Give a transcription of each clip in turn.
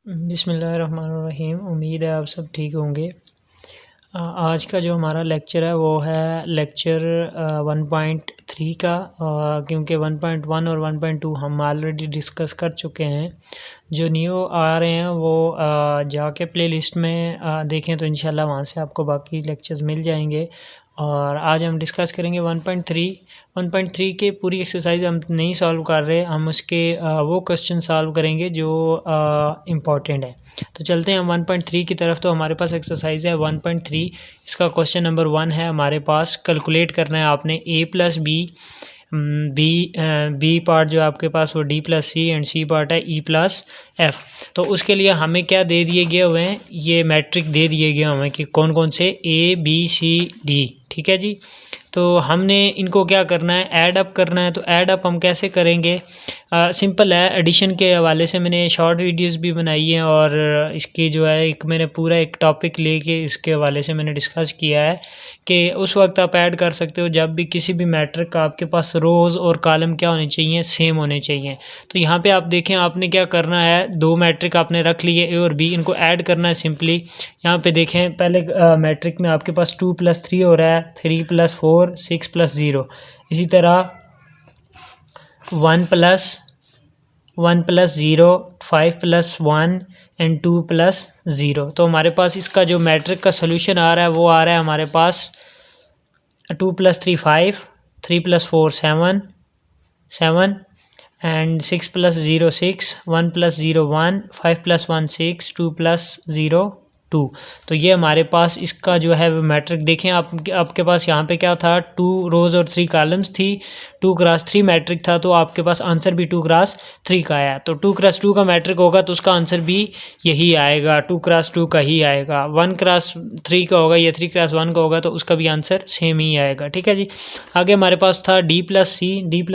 बिस्मिल्लाहिर्रहमानिर्रहीम। उम्मीद है आप सब ठीक होंगे। आज का जो हमारा लेक्चर है वो है लेक्चर 1.3 का, क्योंकि 1.1 और 1.2 हम ऑलरेडी डिस्कस कर चुके हैं। जो न्यू आ रहे हैं वो जाके प्लेलिस्ट में देखें तो इंशाल्लाह वहाँ से आपको बाकी लेक्चर्स मिल जाएंगे। और आज हम डिस्कस करेंगे 1.3 के पूरी एक्सरसाइज हम नहीं सॉल्व कर रहे, हम उसके वो क्वेश्चन सॉल्व करेंगे जो इम्पॉर्टेंट है। तो चलते हैं हम 1.3 की तरफ। तो हमारे पास एक्सरसाइज है 1.3। इसका क्वेश्चन नंबर 1 है हमारे पास। कैलकुलेट करना है आपने a प्लस बी पार्ट जो आपके पास वो d plus C and C part है e प्लस एफ। तो उसके लिए हमें क्या दे दिए गए हुए हैं, ये मैट्रिक दे दिए गए हमें कि कौन कौन से a b c d। ठीक है जी। तो हमने इनको क्या करना है, ऐड अप करना है। तो ऐड अप हम कैसे करेंगे, सिंपल है। एडिशन के हवाले से मैंने शॉर्ट वीडियोस भी बनाई हैं और इसकी जो है एक मैंने पूरा एक टॉपिक लेके इसके हवाले से मैंने डिस्कस किया है कि उस वक्त आप ऐड कर सकते हो जब भी किसी भी मैट्रिक का आपके पास रोज़ और कॉलम क्या होने चाहिए, सेम होने चाहिए। तो यहाँ पे आप देखें आपने क्या करना है, दो मैट्रिक आपने रख लिए ए और बी, इनको ऐड करना है सिंपली। यहाँ पे देखें पहले मैट्रिक में आपके पास 2 + 3 हो रहा है, 3 + 4 6 + 0। इसी तरह 1 + 0 5 + 1 एंड 2 + 0। तो हमारे पास इसका जो मैट्रिक का सोल्यूशन आ रहा है वो आ रहा है हमारे पास 2 + 3 5, 3 + 4 7 एंड 6 + 0 6, 1 + 0 1, 5 + 1 6, 2 + 0 2। तो ये हमारे पास इसका जो है मैट्रिक देखें आपके पास यहाँ पे क्या था, 2 रोज़ और 3 कॉलम्स थी, 2 क्रॉस 3 मैट्रिक था। तो आपके पास आंसर भी 2 क्रॉस 3 का आया। तो 2 क्रॉस 2 का मैट्रिक होगा तो उसका आंसर भी यही आएगा, 2 क्रॉस 2 का ही आएगा। 1 क्रॉस 3 का होगा या 3 क्रॉस 1 का होगा तो उसका भी आंसर सेम ही आएगा। ठीक है जी। आगे हमारे पास था d +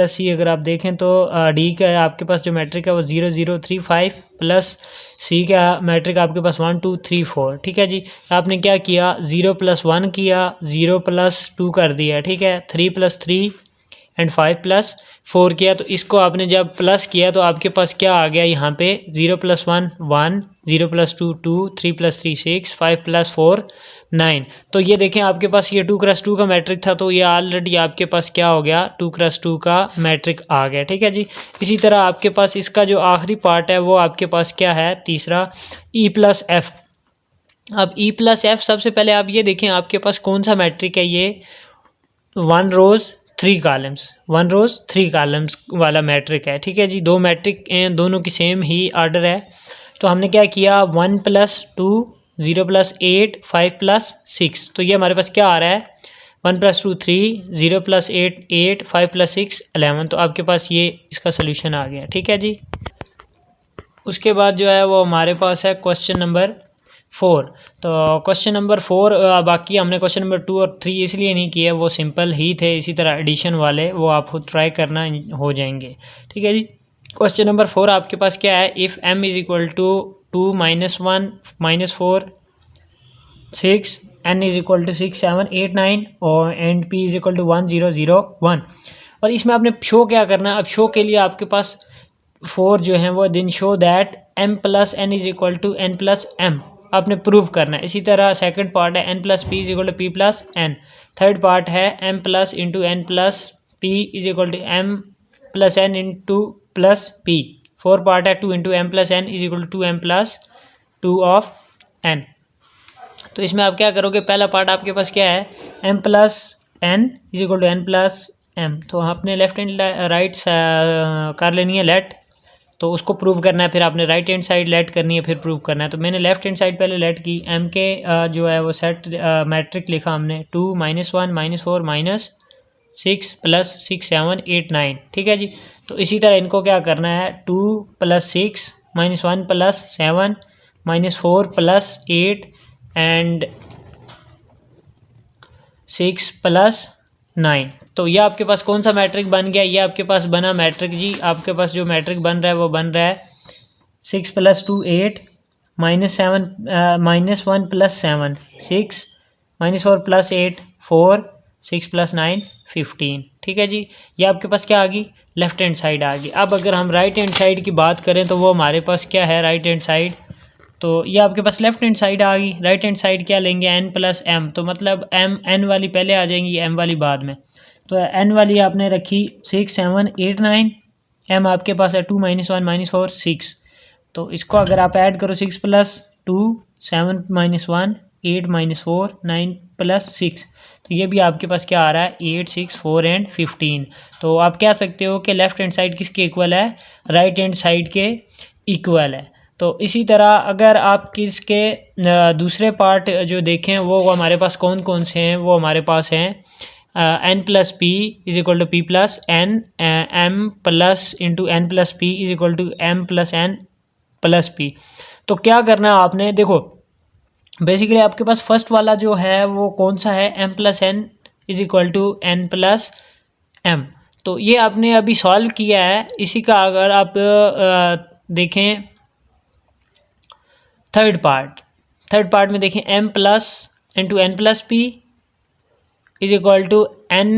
c। अगर आप देखें तो d का आपके पास जो मैट्रिक है वो 0 0 3 5 प्लस सी का मैट्रिक आपके पास 1 2 3 4। ठीक है जी। आपने क्या किया, 0 + 1 किया, 0 + 2 कर दिया। ठीक है, 3 + 3 एंड 5 + 4 किया। तो इसको आपने जब प्लस किया तो आपके पास क्या आ गया, यहाँ पे 0 + 1 1, 0 + 2 2, 3 + 3 6, 5 + 4 9। तो ये देखें आपके पास ये 2 क्रॉस 2 का मैट्रिक था, तो ये ऑलरेडी आपके पास क्या हो गया, 2 क्रॉस 2 का मैट्रिक आ गया। ठीक है जी। इसी तरह आपके पास इसका जो आखिरी पार्ट है वो आपके पास क्या है, तीसरा e + f। अब e + f सबसे पहले आप ये देखें आपके पास कौन सा मैट्रिक है, ये 1 रोज़ 3 कॉलम्स, 1 रोज़ 3 कॉलम्स वाला मैट्रिक है। ठीक है जी। दो मैट्रिक हैं, दोनों की सेम ही आर्डर है। तो हमने क्या किया, 1 + 2 0 + 8 5 + 6। तो ये हमारे पास क्या आ रहा है, 1 + 2 3, 0 + 8 8, 5 + 6 11। तो आपके पास ये इसका सोल्यूशन आ गया। ठीक है जी। उसके बाद जो है वो हमारे पास है क्वेश्चन नंबर 4। तो क्वेश्चन नंबर 4, बाकी हमने क्वेश्चन नंबर 2 और 3 इसलिए नहीं किए, वो सिंपल ही थे। इसी तरह एडिशन वाले वो आप खुद ट्राई करना हो जाएंगे। ठीक है जी। क्वेश्चन नंबर 4 आपके पास क्या है, इफ़ m = 2 - 1 - 4 6, n = 6 7 8 9 और एंड p = 1 0 0 1। और इसमें आपने शो क्या करना है, अब शो के लिए आपके पास 4 जो हैं वो दिन show that m + n = n + m आपने प्रूव करना है। इसी तरह सेकंड पार्ट है n + p = p + n। Third part है m + n + p = m + n + p। Fourth part है 2 × m + n = 2m + 2 of n। तो इसमें आप क्या करोगे, पहला पार्ट आपके पास क्या है, m + n = n + m। तो आपने लेफ्ट हैंड राइट कर लेनी है लेट, तो उसको प्रूव करना है। फिर आपने राइट हैंड साइड लेट करनी है, फिर प्रूव करना है। तो मैंने लेफ्ट हैंड साइड पहले लेट की, m के जो है वो सेट मैट्रिक लिखा हमने 2 - 1 - 4 - 6 + 6 7 8 9। ठीक है जी। तो इसी तरह इनको क्या करना है, 2 + 6 - 1 + 7 - 4 + 8 एंड 6 + 9। तो ये आपके पास कौन सा मैट्रिक बन गया, ये आपके पास बना मैट्रिक जी। आपके पास जो मैट्रिक बन रहा है वो बन रहा है 6 + 2 8 -7 -1 + 7 6 -4 + 8 4 6 + 9 15। ठीक है जी। ये आपके पास क्या आ गई, लेफ्ट हैंड साइड आ गई। अब अगर हम राइट हैंड साइड की बात करें तो वो हमारे पास क्या है, राइट हैंड साइड तो ये आपके पास लेफ्ट हैंड साइड आ गई। राइट हैंड साइड क्या लेंगे, एन प्लस एम, तो मतलब एम एन वाली पहले आ जाएंगी, एम वाली बाद में। तो एन वाली आपने रखी 6 7 8 9, एम आपके पास है 2 -1 -4 6। तो इसको अगर आप ऐड करो 6 + 2 7 - 1 8 - 4 9 + 6, तो ये भी आपके पास क्या आ रहा है 8 6 4 एंड 15। तो आप कह सकते हो कि लेफ्ट हैंड साइड किसके इक्वल है, राइट हैंड साइड के इक्वल है। तो इसी तरह अगर आप किसके दूसरे पार्ट जो देखें वो हमारे पास कौन कौन से हैं, वो हमारे पास हैं n + p = p + n, m plus into n + p = m + n + p। तो क्या करना है आपने, देखो बेसिकली आपके पास फर्स्ट वाला जो है वो कौन सा है, m + n = n + m। तो ये आपने अभी सॉल्व किया है। इसी का अगर आप देखें थर्ड पार्ट में देखें m + into n + p = n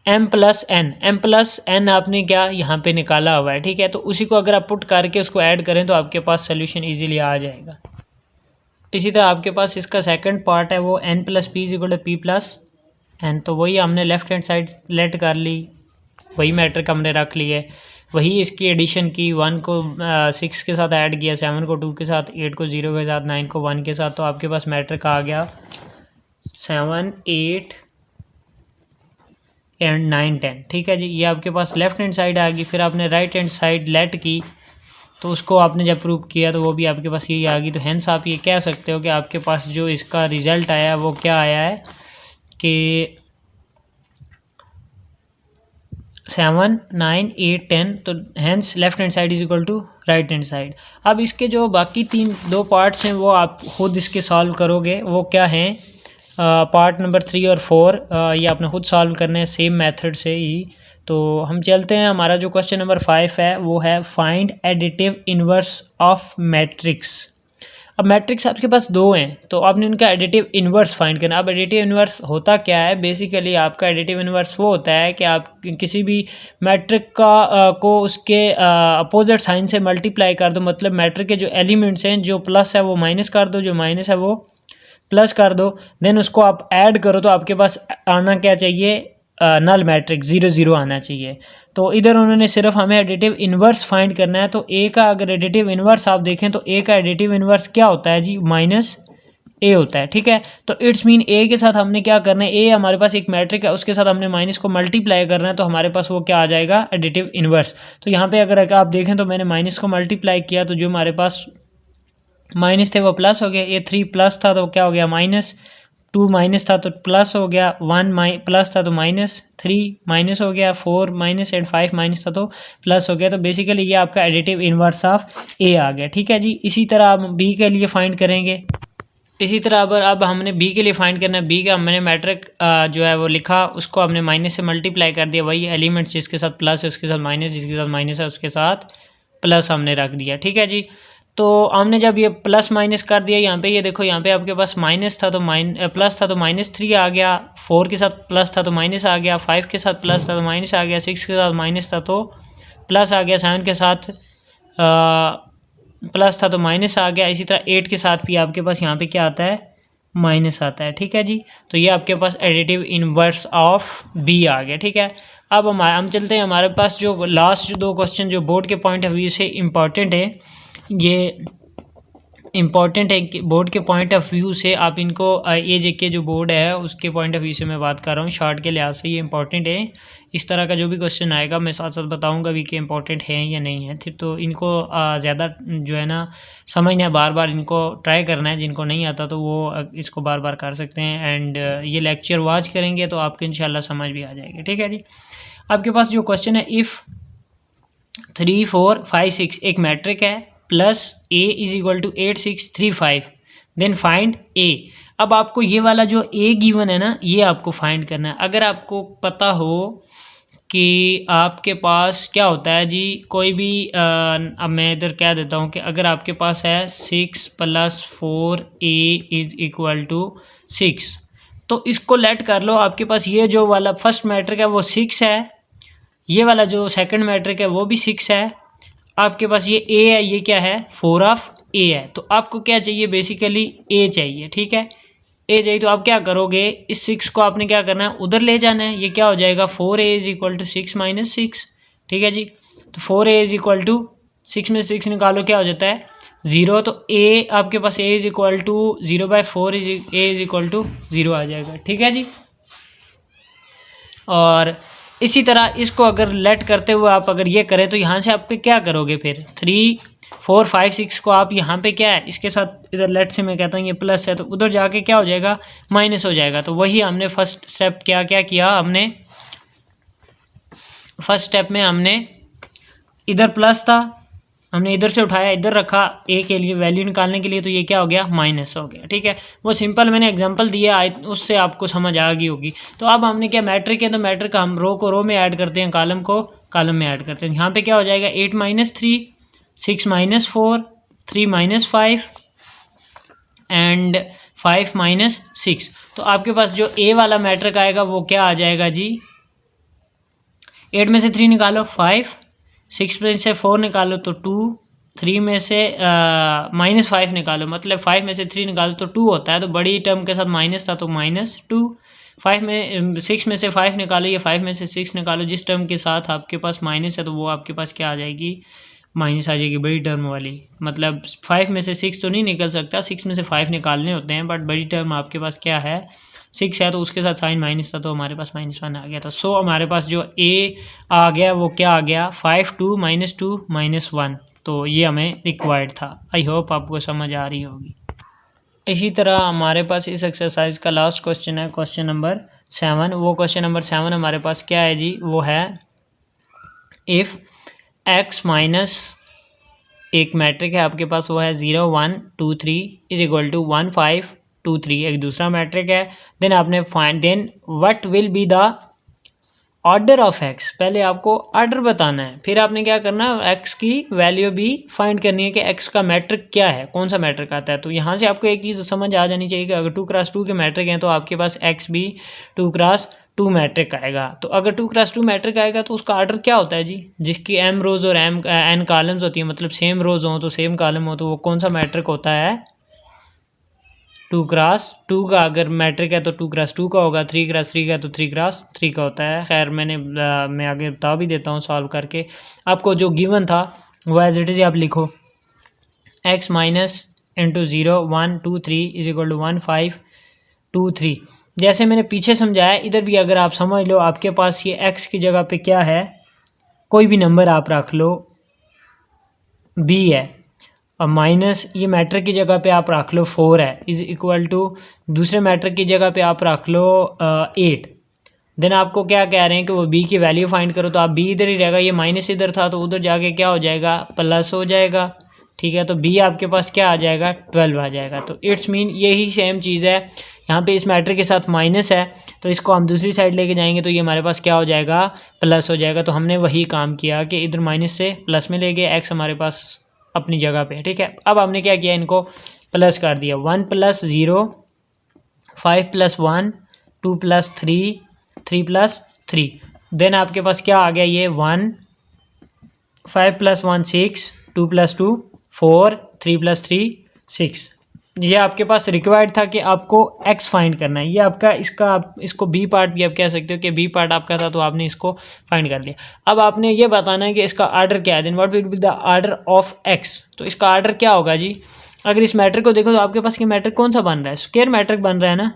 m + n, m + n आपने क्या यहाँ पे निकाला हुआ है, ठीक है। तो उसी को अगर आप पुट करके उसको ऐड करें तो आपके पास सोल्यूशन इजीली आ जाएगा। इसी तरह आपके पास इसका सेकंड पार्ट है वो n + p = p + n। तो वही हमने लेफ्ट हैंड साइड सेलेक्ट कर ली, वही मैट्रिक हमने रख ली है, वही इसकी एडिशन की, 1 को 6 के साथ ऐड किया, 7 को 2 के साथ, 8 को 0 के साथ, 9 को 1 के साथ। तो आपके पास मैट्रिक आ गया 7 8 एंड 9 10, ठीक है जी। ये आपके पास लेफ्ट हैंड साइड आ गई। फिर आपने राइट हैंड साइड लेट की, तो उसको आपने जब प्रूव किया तो वो भी आपके पास यही आ गई। तो हेंस आप ये कह सकते हो कि आपके पास जो इसका रिज़ल्ट आया वो क्या आया है कि 7 9 8 10। तो hence left hand side = right hand side. अब इसके जो बाकी 2 पार्ट्स हैं वो आप खुद इसके सॉल्व करोगे। वो क्या हैं, पार्ट नंबर 3 और 4 ये आपने खुद सॉल्व करने हैं सेम मेथड से ही। तो हम चलते हैं, हमारा जो क्वेश्चन नंबर 5 है वो है find additive inverse of matrix. अब मैट्रिक्स आपके पास 2 हैं, तो आपने उनका एडिटिव इन्वर्स फाइंड करना। अब एडिटिव इन्वर्स होता क्या है, बेसिकली आपका एडिटिव इन्वर्स वो होता है कि आप किसी भी मैट्रिक का को उसके अपोजिट साइन से मल्टीप्लाई कर दो। मतलब मैट्रिक के जो एलिमेंट्स हैं, जो प्लस है वो माइनस कर दो, जो माइनस है वो प्लस कर दो, देन उसको आप ऐड करो तो आपके पास आना क्या चाहिए, नल मैट्रिक 0 0 आना चाहिए। तो इधर उन्होंने सिर्फ हमें एडिटिव इन्वर्स फाइंड करना है। तो ए का अगर एडिटिव इन्वर्स आप देखें तो ए का एडिटिव इन्वर्स क्या होता है जी, -a होता है, ठीक है। तो इट्स मीन ए के साथ हमने क्या करना है, ए हमारे पास एक मैट्रिक है, उसके साथ हमने माइनस को मल्टीप्लाई करना है, तो हमारे पास वो क्या आ जाएगा, एडिटिव इन्वर्स। तो यहाँ पे अगर आप देखें तो मैंने माइनस को मल्टीप्लाई किया, तो जो हमारे पास माइनस थे वो प्लस हो गया, ये 3 प्लस था तो क्या हो गया माइनस, 2 माइनस था तो प्लस हो गया, 1 प्लस था तो माइनस, 3 माइनस हो गया, 4 माइनस एंड 5 माइनस था तो प्लस हो गया। तो बेसिकली ये आपका एडिटिव इन्वर्स ऑफ ए आ गया, ठीक है जी। इसी तरह आप बी के लिए फाइंड करेंगे। इसी तरह अब हमने बी के लिए फाइंड करना है। बी का हमने मैट्रिक जो है वो लिखा, उसको हमने माइनस से मल्टीप्लाई कर दिया, वही एलिमेंट्स जिसके साथ प्लस है उसके साथ माइनस, जिसके साथ माइनस है उसके साथ प्लस हमने रख दिया, ठीक है जी। तो हमने जब ये प्लस माइनस कर दिया, यहाँ पे ये देखो, यहाँ पे आपके पास माइनस था तो प्लस था तो -3 आ गया, 4 के साथ प्लस था तो माइनस आ गया, 5 के साथ प्लस था तो माइनस आ गया, 6 के साथ माइनस था तो प्लस आ गया, 7 के साथ प्लस था तो माइनस आ गया। इसी तरह 8 के साथ भी आपके पास यहाँ पे क्या आता है, माइनस आता है, ठीक है जी। तो ये आपके पास एडिटिव इन्वर्स ऑफ बी आ गया, ठीक है। अब हम चलते हैं, हमारे पास जो लास्ट जो 2 क्वेश्चन जो बोर्ड के पॉइंट ऑफ व्यू से इम्पॉर्टेंट है, ये इम्पॉर्टेंट है कि बोर्ड के पॉइंट ऑफ व्यू से आप इनको, ये जेके जो बोर्ड है उसके पॉइंट ऑफ व्यू से मैं बात कर रहा हूँ, शॉर्ट के लिहाज से ये इंपॉर्टेंट है। इस तरह का जो भी क्वेश्चन आएगा मैं साथ साथ बताऊंगा भी कि इंपॉर्टेंट है या नहीं है। फिर तो इनको ज़्यादा जो है ना समझना है, बार बार इनको ट्राई करना है। जिनको नहीं आता तो वो इसको बार बार कर सकते हैं, एंड ये लेक्चर वॉच करेंगे तो आपको इंशाल्लाह समझ भी आ जाएगी, ठीक है जी। आपके पास जो क्वेश्चन है, इफ़ 3 4 5 6 एक मैट्रिक है, plus a = 8 6 3 5, then find a। अब आपको ये वाला जो a गिवन है ना, ये आपको फाइंड करना है। अगर आपको पता हो कि आपके पास क्या होता है जी, कोई भी अब मैं इधर कह देता हूँ कि अगर आपके पास है 6 + 4a = 6, तो इसको लेट कर लो। आपके पास ये जो वाला फर्स्ट मैट्रिक है वो 6 है, ये वाला जो सेकंड मैट्रिक है वो भी 6 है, आपके पास ये a है, ये क्या है 4 ऑफ ए है, तो आपको क्या चाहिए, बेसिकली ए चाहिए, ठीक है, ए चाहिए। तो आप क्या करोगे, इस 6 को आपने क्या करना है, उधर ले जाना है। ये क्या हो जाएगा, 4a is equal to 6 minus 6, ठीक है जी। तो 4a इज इक्वल टू 6 में 6 निकालो, क्या हो जाता है 0। तो ए आपके पास a is equal to 0/4 A is equal to 0 आ जाएगा, ठीक है जी। और इसी तरह इसको अगर लेट करते हुए आप अगर ये करें तो यहाँ से आप क्या करोगे, फिर 3 4 5 6 को आप यहाँ पे क्या है, इसके साथ इधर लेट से मैं कहता हूँ ये प्लस है, तो उधर जाके क्या हो जाएगा, माइनस हो जाएगा। तो वही हमने फर्स्ट स्टेप क्या किया, हमने फर्स्ट स्टेप में हमने इधर प्लस था, हमने इधर से उठाया इधर रखा ए के लिए वैल्यू निकालने के लिए, तो ये क्या हो गया, माइनस हो गया, ठीक है। वो सिंपल मैंने एग्जांपल दिया, उससे आपको समझ आ गई होगी। तो अब हमने क्या, मैट्रिक है तो मैट्रिक का हम रो को रो में ऐड करते हैं, कॉलम को कॉलम में ऐड करते हैं। यहाँ पे क्या हो जाएगा, 8 - 3 6 - 4 3 - 5 एंड 5 - 6। तो आपके पास जो ए वाला मैट्रिक आएगा वो क्या आ जाएगा जी, 8 में से 3 निकालो 5, 6 में से 4 निकालो तो 2, 3 में से -5 निकालो, मतलब 5 में से 3 निकालो तो 2 होता है, तो बड़ी टर्म के साथ माइनस था तो -2। 6 में से 5 निकालो, ये 5 में से 6 निकालो, जिस टर्म के साथ आपके पास माइनस है तो वो आपके पास क्या आ जाएगी, माइनस आ जाएगी, बड़ी टर्म वाली। मतलब 5 में से 6 तो नहीं निकल सकता, 6 में से 5 निकालने होते हैं, बट बड़ी टर्म आपके पास क्या है, 6 है, तो उसके साथ साइन माइनस था तो हमारे पास -1 आ गया था। सो हमारे पास जो ए आ गया वो क्या आ गया, 5 2 -2 -1। तो ये हमें रिक्वायर्ड था। आई होप आपको समझ आ रही होगी। इसी तरह हमारे पास इस एक्सरसाइज का लास्ट क्वेश्चन है, क्वेश्चन नंबर 7। वो क्वेश्चन नंबर 7 हमारे पास क्या है जी, वो है इफ़ x माइनस एक मैट्रिक है आपके पास, वो है 0 1 2 3 इज इक्वल टू 1 5 2 3, एक दूसरा मैट्रिक है। देन आपने find, then what will be the order of x, पहले आपको ऑर्डर बताना है, फिर आपने क्या करना है, x की वैल्यू भी फाइंड करनी है कि x का मैट्रिक क्या है, कौन सा मैट्रिक आता है। तो यहाँ से आपको एक चीज़ समझ आ जानी चाहिए कि अगर 2x2 के मैट्रिक हैं तो आपके पास x भी 2x2 मैट्रिक आएगा। तो अगर 2x2 मैट्रिक आएगा तो उसका ऑर्डर क्या होता है जी, जिसकी m रोज और n कॉलम्स होती है, मतलब सेम रोज हो तो सेम कॉलम हो, तो वो कौन सा मैट्रिक होता है, 2x2 का। अगर मैट्रिक है तो 2x2 का होगा, 3x3 का तो 3x3 का होता है। खैर मैं आगे बता भी देता हूँ सॉल्व करके। आपको जो गिवन था वो एज इट इज़ आप लिखो, x minus into 0 1 2 3 is equal to 1 5 2 3। जैसे मैंने पीछे समझाया, इधर भी अगर आप समझ लो, आपके पास ये x की जगह पे क्या है, कोई भी नंबर आप रख लो, b है, और माइनस ये मैट्रिक की जगह पे आप रख लो 4 है, इज इक्वल टू दूसरे मैट्रिक की जगह पे आप रख लो 8। देन आपको क्या कह रहे हैं कि वो b की वैल्यू फाइंड करो, तो आप b इधर ही रहेगा, ये माइनस इधर था तो उधर जाके क्या हो जाएगा, प्लस हो जाएगा, ठीक है। तो b आपके पास क्या आ जाएगा, 12 आ जाएगा। तो इट्स मीन यही सेम चीज़ है, यहाँ पे इस मैट्रिक के साथ माइनस है तो इसको हम दूसरी साइड लेके जाएंगे तो ये हमारे पास क्या हो जाएगा, प्लस हो जाएगा। तो हमने वही काम किया कि इधर माइनस से प्लस में ले गए, x हमारे पास अपनी जगह पे, ठीक है। अब हमने क्या किया, इनको प्लस कर दिया, 1 + 0 5 + 1 2 + 3 3 + 3। देन आपके पास क्या आ गया, ये 1 5 + 1 6 2 + 2 4 3 + 3 6। ये आपके पास रिक्वायर्ड था कि आपको x फाइंड करना है। ये आपका इसका आप इसको b पार्ट भी आप कह सकते हो कि b पार्ट आपका था, तो आपने इसको फाइंड कर लिया। अब आपने ये बताना है कि इसका आर्डर क्या है, then what will be the order of x। तो इसका आर्डर क्या होगा जी, अगर इस मैट्रिक को देखो तो आपके पास ये मैट्रिक कौन सा बन रहा है, स्क्वायर मैट्रिक बन रहा है ना,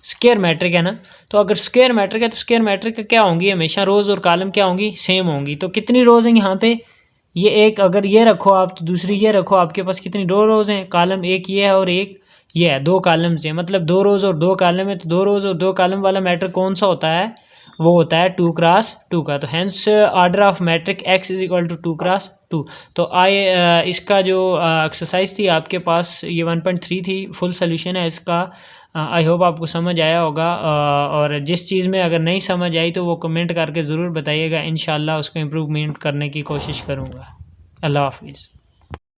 स्क्वायर मैट्रिक है ना। तो अगर स्क्वायर मैट्रिक है तो स्क्वायर मैट्रिक क्या होंगी, हमेशा रोज और कॉलम क्या होंगी, सेम होंगी। तो कितनी रोज हैं यहाँ पे, ये एक, अगर ये रखो आप तो दूसरी ये रखो, आपके पास कितनी 2 रोज हैं, कॉलम एक ये है और एक ये है, 2 कॉलम्स हैं, मतलब 2 रोज और 2 कॉलम है। तो 2 रोज और 2 कॉलम वाला मैट्रिक कौन सा होता है, वो होता है 2x2 का। तो hence order of matrix x is equal to 2x2। तो इसका जो एक्सरसाइज थी आपके पास ये 1.3 थी, फुल सोल्यूशन है इसका। आई होप आपको समझ आया होगा, और जिस चीज़ में अगर नहीं समझ आई तो वो कमेंट करके ज़रूर बताइएगा, इंशाल्लाह उसको इम्प्रूवमेंट करने की कोशिश करूँगा। अल्लाह हाफिज़।